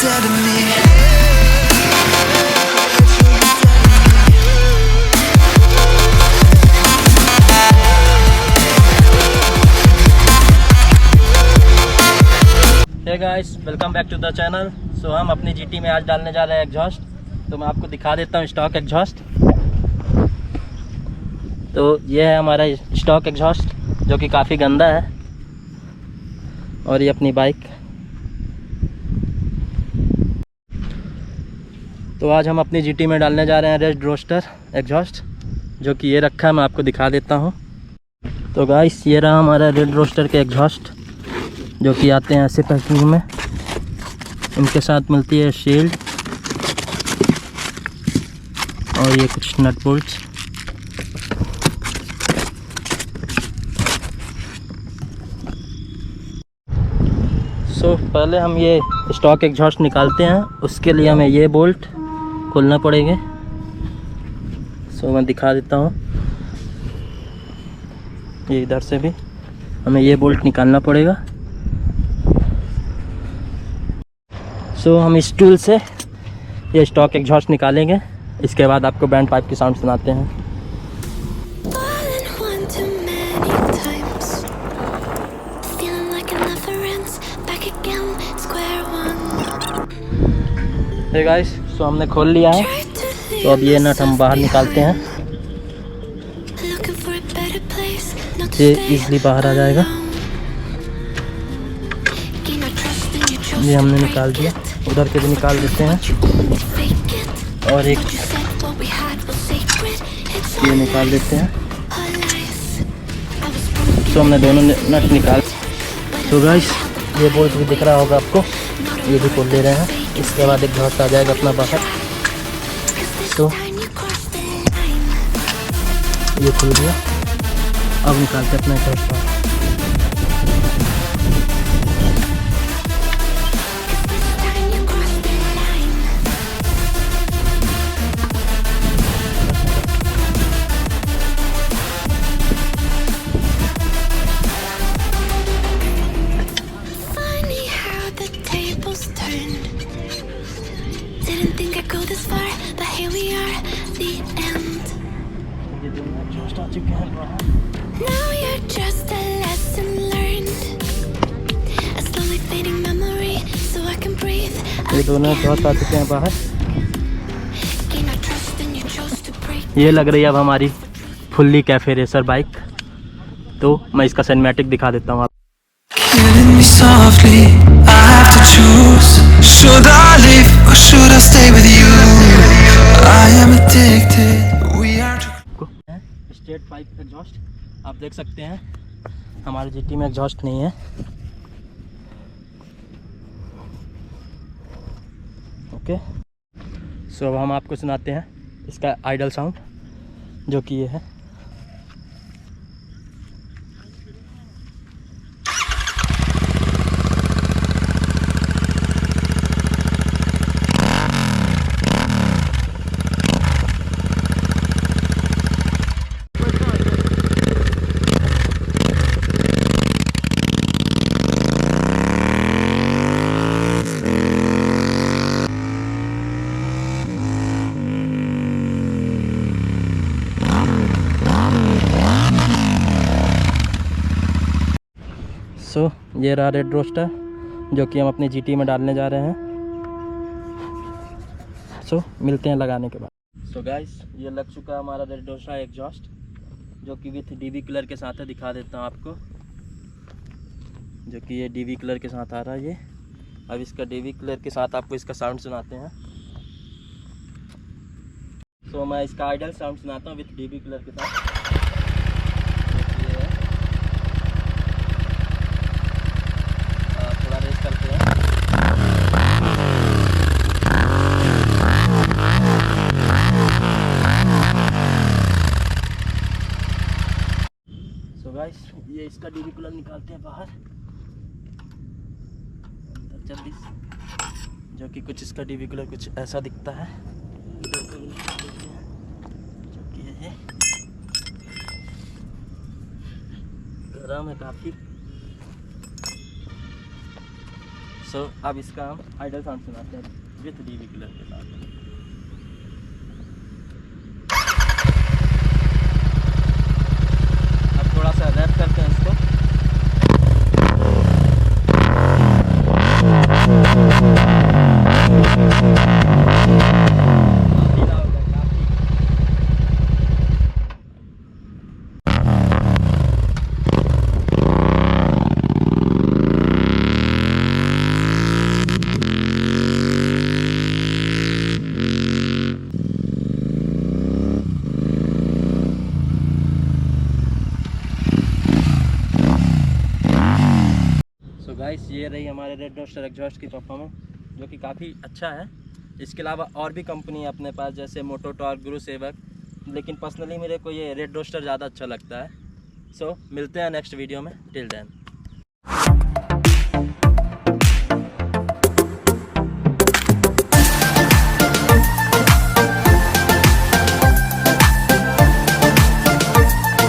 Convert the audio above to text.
dead to me. Hey guys, welcome back to the channel. So हम अपनी GT में आज डालने जा रहे हैं एग्जॉस्ट। तो मैं आपको दिखा देता हूँ स्टॉक एग्जॉस्ट। तो ये है हमारा स्टॉक एग्जॉस्ट जो कि काफ़ी गंदा है। और ये अपनी बाइक। तो आज हम अपनी जीटी में डालने जा रहे हैं रेड रोस्टर एग्जॉस्ट, जो कि ये रखा है। मैं आपको दिखा देता हूँ। तो गाइस, ये रहा हमारा रेड रोस्टर के एग्जॉस्ट, जो कि आते हैं ऐसे पैकिंग में। इनके साथ मिलती है शील्ड और ये कुछ नट बोल्ट्स। सो पहले हम ये स्टॉक एग्जॉस्ट निकालते हैं। उसके लिए हमें ये बोल्ट खोलना पड़ेंगे। सो मैं दिखा देता हूँ। ये इधर से भी हमें ये बोल्ट निकालना पड़ेगा। सो हम इस टूल से ये स्टॉक एग्जॉस्ट निकालेंगे। इसके बाद आपको बैंड पाइप की साउंड सुनाते हैं। हे गाइस, सो हमने खोल लिया है। तो अब ये नट हम बाहर निकालते हैं। ये इजीली बाहर आ जाएगा। ये हमने निकाल दिया। उधर के भी निकाल देते हैं। और एक ये निकाल देते हैं। तो हमने दोनों नट निकाल। तो गाइस, ये बोल्ट भी दिख रहा होगा आपको, ये भी खोल ले रहे हैं। इसके बाद एक घास आ जाएगा अपना बाहर। तो ये खुल गया। अब निकालते अपना घास बाहर। ये दोनों बहुत आ चुके हैं बाहर। ये लग रही है अब हमारी फुल्ली कैफे रेसर बाइक। तो मैं इसका सिनेमैटिक दिखा देता हूँ। स्ट्रेट पाइप एग्जॉस्ट आप देख सकते हैं। हमारी जीटी में एग्जॉस्ट नहीं है। ओके, सो अब हम आपको सुनाते हैं इसका आइडल साउंड, जो कि ये है। सो ये रहा रेड रोस्टर, जो कि हम अपनी जीटी में डालने जा रहे हैं। सो मिलते हैं लगाने के बाद। सो गाइस, ये लग चुका है हमारा रेड रोस्टर एग्जॉस्ट, जो कि विथ डीवी कलर के साथ है। दिखा देता हूँ आपको, जो कि ये डीवी कलर के साथ आ रहा है ये। अब इसका डीवी कलर के साथ आपको इसका साउंड सुनाते हैं। सो मैं इसका आइडल साउंड सुनाता हूँ विथ डीवी कलर के साथ। थोड़ा रेस करते हैं। सो गाइस, ये इसका डीवी कलर निकालते हैं बाहर जल्दी से, जो कि कुछ इसका डीवी कलर कुछ ऐसा दिखता है। जो कि ये गरम है काफ़ी। सो अब इसका हम आइडल साउंड सुनाते हैं विथ डीवी कलर के साथ। अब थोड़ा सा रैप करते हैं इसको। गाइस ये रही हमारे रेड रोस्टर एग्जॉस्ट की परफॉर्मेंस, जो कि काफ़ी अच्छा है। इसके अलावा और भी कंपनी है अपने पास, जैसे मोटो टॉर्क, गुरु सेवक, लेकिन पर्सनली मेरे को ये रेड रोस्टर ज़्यादा अच्छा लगता है। सो मिलते हैं नेक्स्ट वीडियो में। Till then.